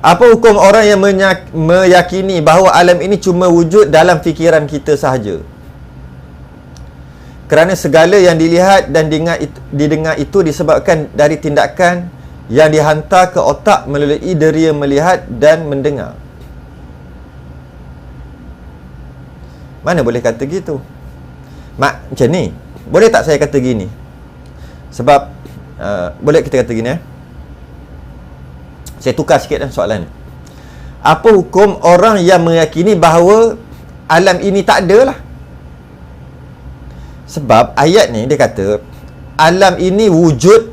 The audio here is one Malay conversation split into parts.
Apa hukum orang yang meyakini bahawa alam ini cuma wujud dalam fikiran kita sahaja? Kerana segala yang dilihat dan didengar itu disebabkan dari tindakan yang dihantar ke otak melalui deria melihat dan mendengar. Mana boleh kata gitu? Macam ni. Boleh tak saya kata gini? Sebab boleh kita kata gini, Saya tukar sikit dan soalan ni. Apa hukum orang yang meyakini bahawa alam ini tak ada lah? Sebab ayat ni dia kata alam ini wujud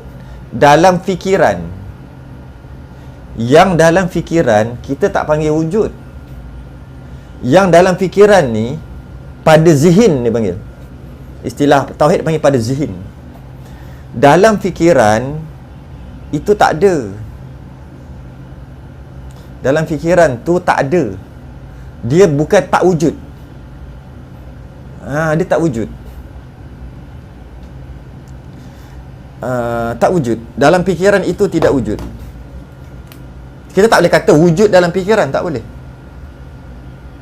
dalam fikiran. Yang dalam fikiran kita tak panggil wujud. Yang dalam fikiran ni pada zihin dia panggil. Istilah tauhid panggil pada zihin. Dalam fikiran itu tak ada. Dalam fikiran tu tak ada. Dia bukan tak wujud. Dia tak wujud. Tak wujud. Dalam fikiran itu tidak wujud. Kita tak boleh kata wujud dalam fikiran, tak boleh.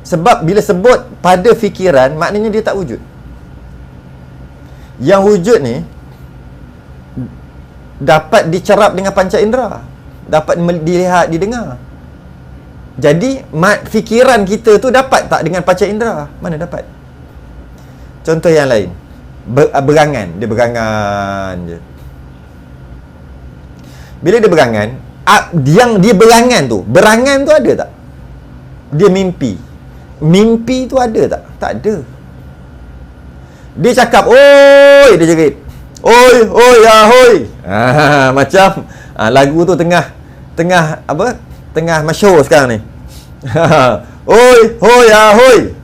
Sebab bila sebut pada fikiran, maknanya dia tak wujud. Yang wujud ni dapat dicerap dengan panca indera, dapat dilihat, didengar. Jadi fikiran kita tu dapat tak dengan panca indera? Mana dapat? Contoh yang lain, berangan. Dia berangan je. Bila dia berangan, yang dia berangan tu ada tak? Dia mimpi tu ada tak? Tak ada. Dia cakap, oi, dia jerit, oi, ahoi. Macam lagu tu tengah masyhur sekarang ni. Oi, ahoi.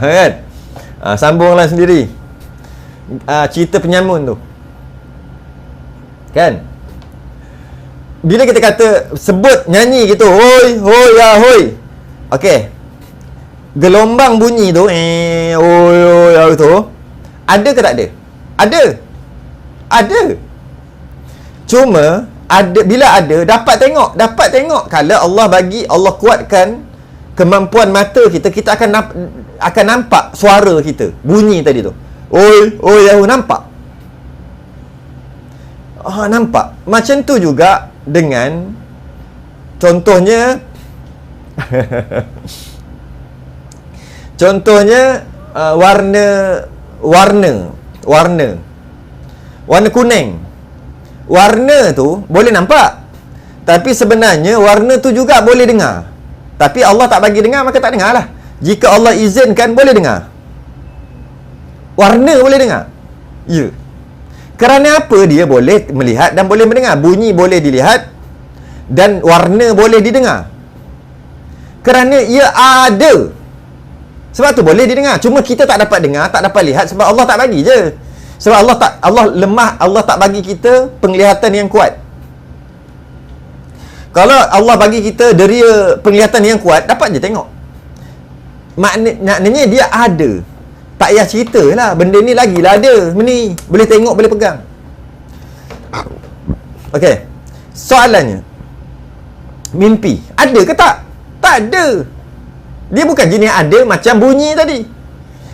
Kan? Sambunglah sendiri. Cerita penyamun tu. Kan? Bila kita kata sebut nyanyi gitu, oi, ahoi. Okey. Gelombang bunyi tu, oi tu, ada ke tak ada? Ada. Cuma bila ada dapat tengok kalau Allah kuatkan kemampuan mata kita akan nampak suara kita bunyi tadi tu. Oi, nampak. Nampak. Macam tu juga dengan contohnya warna kuning. Warna tu boleh nampak, tapi sebenarnya warna tu juga boleh dengar. Tapi Allah tak bagi dengar, maka tak dengar lah. Jika Allah izinkan, boleh dengar. Warna boleh dengar. Ya. Kerana apa dia boleh melihat dan boleh mendengar? Bunyi boleh dilihat dan warna boleh didengar. Kerana ia ada. Sebab tu boleh didengar. Cuma kita tak dapat dengar, tak dapat lihat sebab Allah tak bagi je. Sebab Allah lemah, Allah tak bagi kita penglihatan yang kuat. Kalau Allah bagi kita deria penglihatan yang kuat, dapat je tengok. Maknanya dia ada. Tak payah cerita lah, benda ni lagilah ada. Ni boleh tengok, boleh pegang. Okey. Soalannya, mimpi ada ke tak? Tak ada. Dia bukan jenis ada macam bunyi tadi,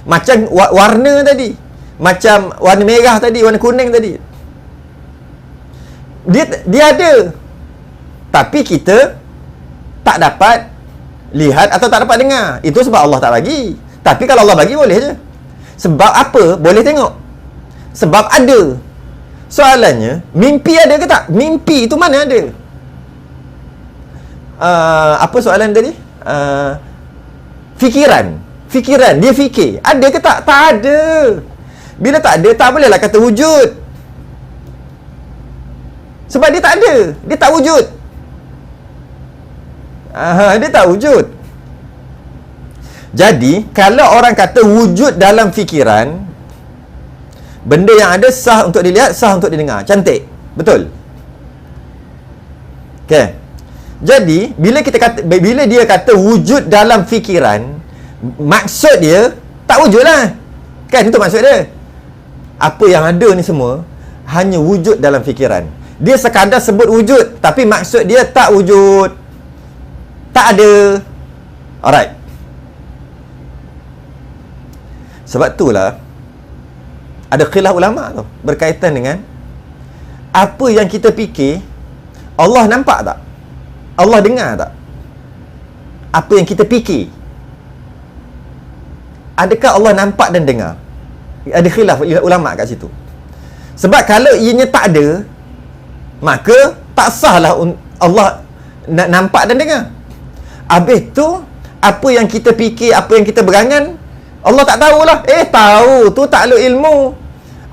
macam warna tadi, macam warna merah tadi, warna kuning tadi. Dia ada, tapi kita tak dapat lihat atau tak dapat dengar. Itu sebab Allah tak bagi. Tapi kalau Allah bagi, boleh je. Sebab apa? Boleh tengok. Sebab ada. Soalannya, mimpi ada ke tak? Mimpi itu mana ada? Apa soalan tadi? Fikiran. Dia fikir. Ada ke tak? Tak ada. Bila tak ada, tak bolehlah kata wujud. Sebab dia tak ada. Dia tak wujud. Dia tak wujud. Jadi, kalau orang kata wujud dalam fikiran, benda yang ada sah untuk dilihat, sah untuk didengar. Cantik. Betul? Okay. Jadi, bila dia kata wujud dalam fikiran, maksud dia tak wujud lah. Kan, itu maksud dia. Apa yang ada ni semua hanya wujud dalam fikiran. Dia sekadar sebut wujud, tapi maksud dia tak wujud. Tak ada. Alright. Sebab itulah ada khilaf ulama tu berkaitan dengan apa yang kita fikir Allah nampak tak? Allah dengar tak? Apa yang kita fikir, adakah Allah nampak dan dengar? Ada khilaf ulama kat situ. Sebab kalau ianya tak ada, maka tak sahlah Allah nampak dan dengar. Habis tu apa yang kita fikir, apa yang kita berangan, Allah tak tahulah. Tahu tu takluk ilmu.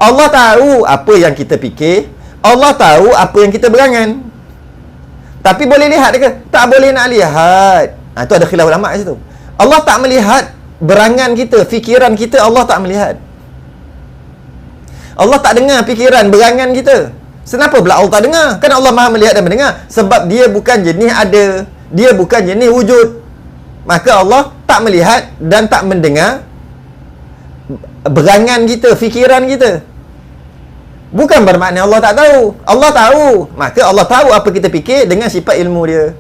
Allah tahu apa yang kita fikir, Allah tahu apa yang kita berangan. Tapi boleh lihat ke? Tak boleh nak lihat. Itu ada khilaf ulama kat situ. Allah tak melihat berangan kita, fikiran kita, Allah tak melihat. Allah tak dengar fikiran, berangan kita. Kenapa pula Allah tak dengar? Kan Allah Maha melihat dan mendengar. Sebab dia bukan jenis ada, dia bukan jenis wujud. Maka Allah tak melihat dan tak mendengar berangan kita, fikiran kita. Bukan bermakna Allah tak tahu. Allah tahu. Maka Allah tahu apa kita fikir dengan sifat ilmu dia.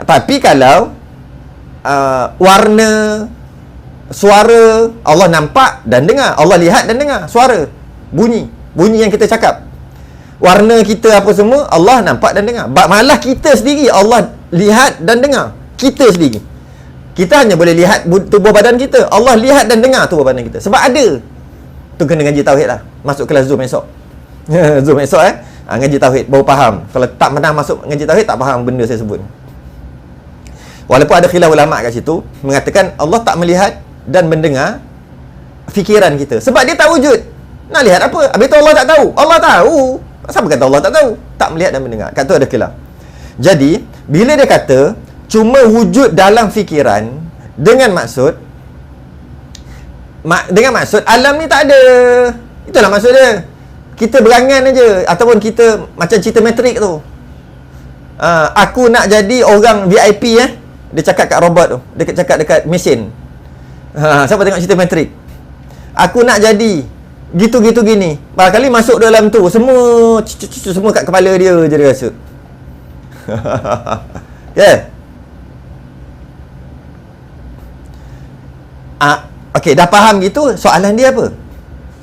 Tapi kalau warna, suara, Allah nampak dan dengar. Allah lihat dan dengar. Suara, bunyi yang kita cakap, warna kita apa semua, Allah nampak dan dengar. Malah kita sendiri Allah lihat dan dengar. Kita sendiri, kita hanya boleh lihat tubuh badan kita. Allah lihat dan dengar tubuh badan kita. Sebab ada. Tu kena ngaji tauhid lah. Masuk kelas Zoom esok. Zoom esok ngaji tauhid baru faham. Kalau tak pernah masuk ngaji tauhid, tak faham benda saya sebut. Walaupun ada khilaf ulama kat situ mengatakan Allah tak melihat dan mendengar fikiran kita. Sebab dia tak wujud. Nak lihat apa? Habis tu Allah tak tahu. Allah tahu. Siapa kata Allah tak tahu? Tak melihat dan mendengar. Kat tu ada khilaf. Jadi, bila dia kata cuma wujud dalam fikiran dengan maksud alam ni tak ada. Itulah maksud dia. Kita berangan aja, ataupun kita macam cerita matrik tu. Aku nak jadi orang VIP dia cakap kat robot tu, dia cakap dekat mesin. Siapa tengok cerita matrik? Aku nak jadi gitu-gitu gini. Barangkali masuk dalam tu semua kat kepala dia je dia rasa. Ya. Okey, dah faham gitu, soalan dia apa?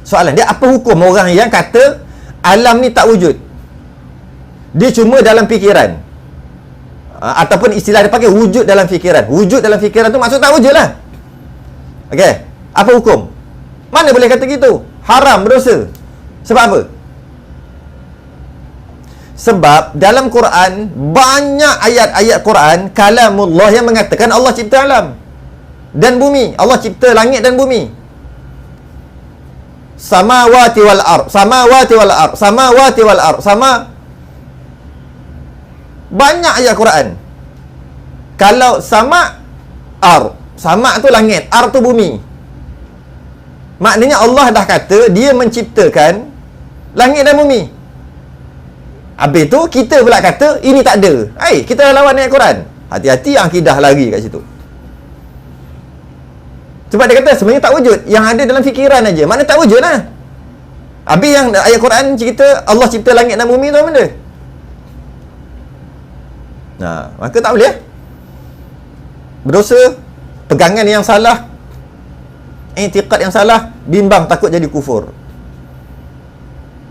Soalan dia, apa hukum orang yang kata alam ni tak wujud? Dia cuma dalam fikiran. Ataupun istilah dia pakai wujud dalam fikiran. Wujud dalam fikiran tu maksud tak wujud lah. Okey, apa hukum? Mana boleh kata gitu? Haram, berdosa. Sebab apa? Sebab dalam Quran banyak ayat-ayat Quran kalamullah yang mengatakan Allah cipta alam dan bumi. Allah cipta langit dan bumi. Samawati wal ard, samawati wal ard, samawati wal ard, banyak ayat Quran. Kalau sama tu langit, ard tu bumi. Maknanya Allah dah kata dia menciptakan langit dan bumi. Habis tu kita pula kata ini tak ada. Kita lawan ayat Quran. Hati-hati akidah lagi kat situ. Sebab dia kata sebenarnya tak wujud. Yang ada dalam fikiran aja. Mana tak wujud lah. Habis yang ayat Quran cerita Allah cipta langit dan bumi tu apa benda? Maka tak boleh. Berdosa, pegangan yang salah, i'tiqad yang salah, bimbang takut jadi kufur.